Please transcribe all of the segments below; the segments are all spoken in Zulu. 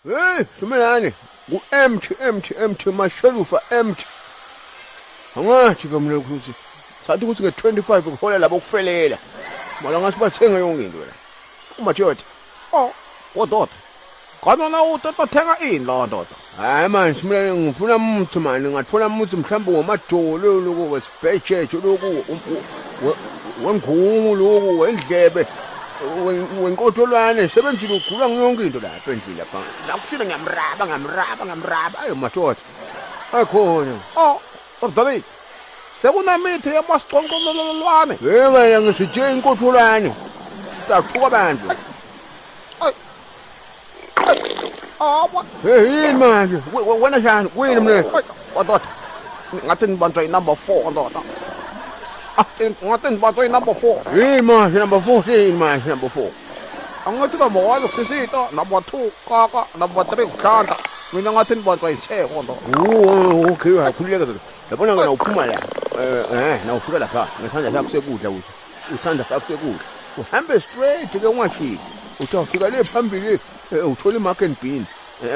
Hey, Simelane, empty mashelufa empty. Angathi ke mina ukuthi sathi ukuthi nge25 kuhola labo kufelela. Mala ngathi bathenga yonke into la. Umajoda. Oh, ododa. Kanona utothenga ini lo ndoda? Hayi manje Simelane ngifuna umuthi manje ngathona umuthi mhlawumbe ngomadolo lokho wesibhejeje lokho wengungu lokho wendlebe wenqotholwane sebenzile ugula ngiyonke into lapha endlini lapha. La kusina ngamraba ayo majoda. Ayikhona. Oh, David. Sekunamithi yamasiqonqololwane. Manje ngisithe inqotholwane. Tathuka bandla. Hey manje wena njani kuyini mina Ododa. Ngathi nibanjwa number 4 ndoda. Ngathi nibanjwa number 4. hey manje number 14 manje number 4 Angathi number 1 kusisita, number 2 kaka, number 3 kuhlanda. Mina ngathi nibanjwa iseko ndoda. Okay hayikhululeka yabona ngena uphuma la na ufika lapha ngesandla sakho sekudla uthi uthanda sakho sekudla uhambe straight ke ungathi uthi ufika le phambili uthola imarket bin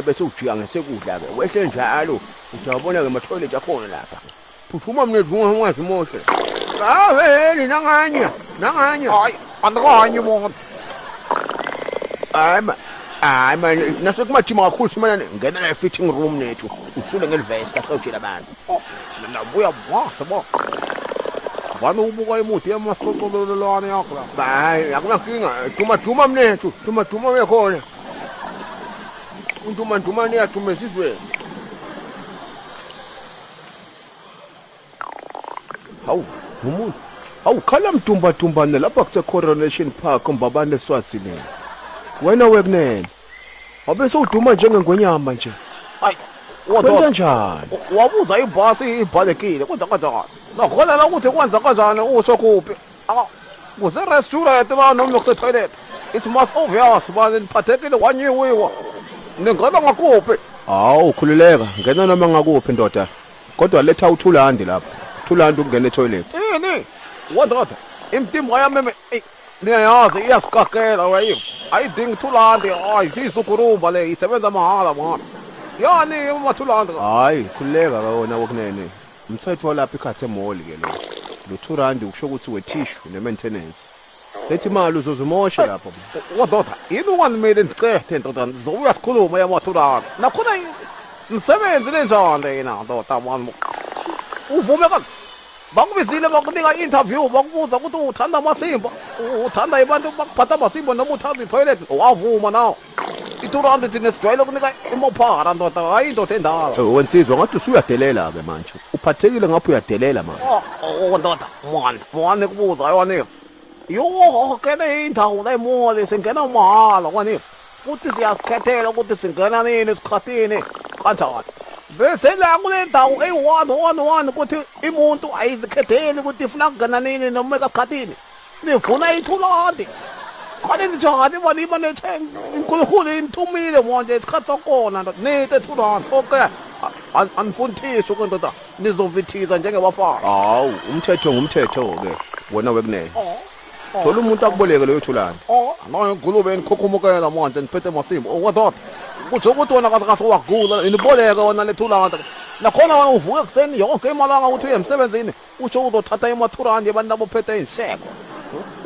bese ujika ngesekudla ke wehle njalo utawubona ke ma toilet akhona lapha phuthuma mnethu ungazi moshe hey nanganya Hayi, andikanye mona. hayi manje nasekumathima kakhulu simana ngena la fitting room nethu usule ngelivest kahlojela abantu Nabuya mwathi bo. Vana ubuka imuthi yamasiqonqololwane yakho la. hayi akunakinga duma mnethu duma wekhona unduma niyathuma esizweni hawu umuntu awukhala mdumba lapha kuse Coronation Park umbabane eSwazini wena wekunene wabe sewuduma njengengonyama nje Hayi, wenza ododa. njani Wabuza ibhasi ibhalekile kwenza kanjani? Nakholela ukuthi kwenza kanjani usho kuphi? Kuse restaurant ba noma kuse toilet. It's most obvious manje niphathekile wanyiwiwa. Ningena ngakuphi? hawu khululeka ngena noma ngakuphi ndoda kodwa letha uThulandi lapha Thulandi ukungena etoilet Ini? Wadoda. Imtimba yami niyayazi iyasikakela wayifu. Ayidingi Thulandi, hayi sisukurumba le isebenza mahala mwana. Yani umathulandi. hayi khululeka wona wokunene umthetho walapha ikhathe mall ke lo Thulandi ukusho ukuthi wetissue ne-maintenance lethi imali uzozumoshe lapho Wadoda, yini unganimele ndicethe ndoda ndizobuya sikhuluma yamathulandi. Nakhona msebenzi lenjani yena ndoda mani. Uvume kanti bakubizile bakunika interview bakubuza ukuthi uthanda amasimba, uthanda abantu bakuphatha amasimba noma uthanda itoilet, wavuma nawo. Ithulandi thina sijwayele ukunika imophara ndoda, hayi indoda endala. wensizwa ngathi usuyadelela ke manje uphathekile ngapho uyadelela manje Ndoda, mwana kubuza ayonifu. Yo, kene indawo la imole singena mahala kwanifu. Futhi siyasikhethela ukuthi singena nini esikhathini kanjani. Bese la kule ndawo eyi-111 ukuthi imuntu ayizikhetheli ukuthi ifuna ukungena nini noma esikhathini. Nifuna Ithulandi. Kanti njani baniba nethenga inkulunkulu inithumile manje isikhathi sakhona ndoda nite Ethulandi. Okay. Anifundisi ndoda nizovithiza njengebafazi. hawu umthetho ngumthetho ke wona wekunene thola umuntu akuboleke leyo Thulandi Nayo ngulube enikhukhumukela manje niphethe masimba. Wadoda. Kuthi ukuthi wona kahle wagula iniboleka wona le Thulandi. Nakhona wena uvuka kuseni yonke imalanga ukuthi uye emsebenzini usho uzothatha imathurandi abantu abophethe inseko.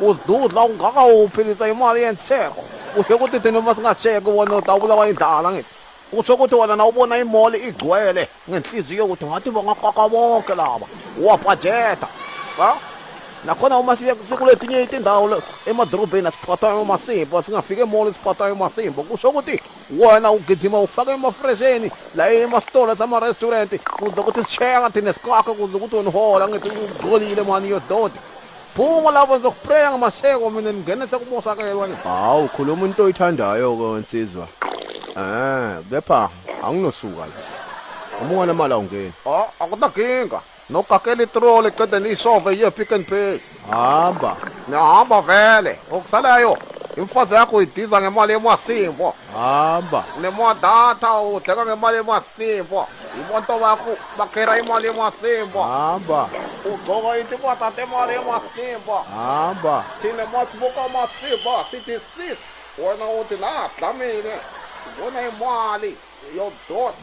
Uzidudla ungakawuphilisa imali yenseko. Usho ukuthi thina uma singasheke wona udabula indala ngithi. Usho ukuthi wena nawubona imall igcwele ngenhliziyo ukuthi ngathi bangaqaka bonke laba. Wabhajeta. Ha? Nakhona uma sikuletinye izindawo emadrobheni asiphatha amasimba singafika emall siphatha amasimba kusho ukuthi wena ugijima ufake emafresheni la emastore sama restaurant kuze ukuthi sishenga thina sikakhe kuze ukuthi wena ngithi ugcolile mani yododa phuma lapho ngizokupreya ngamasheko mina ngene sekumosakelwa ni hawu khuluma into oyithandayo ke wensizwa kepha anginosuka la uma nemali awungeni akunakinga nokakela itrole qede nisove ye Pick n Pay hamba nihamba vele okusalayo imfazi yakho idiza ngemali emasimbo hamba nemodatha udeka ngemali emasimbo imoto bakho bakhera imali emasimbo hamba ugcoka intipata temali emasimbo hamba thina masibuka amasimbo sithi sis wena uthi la dlamile ubona imali yododa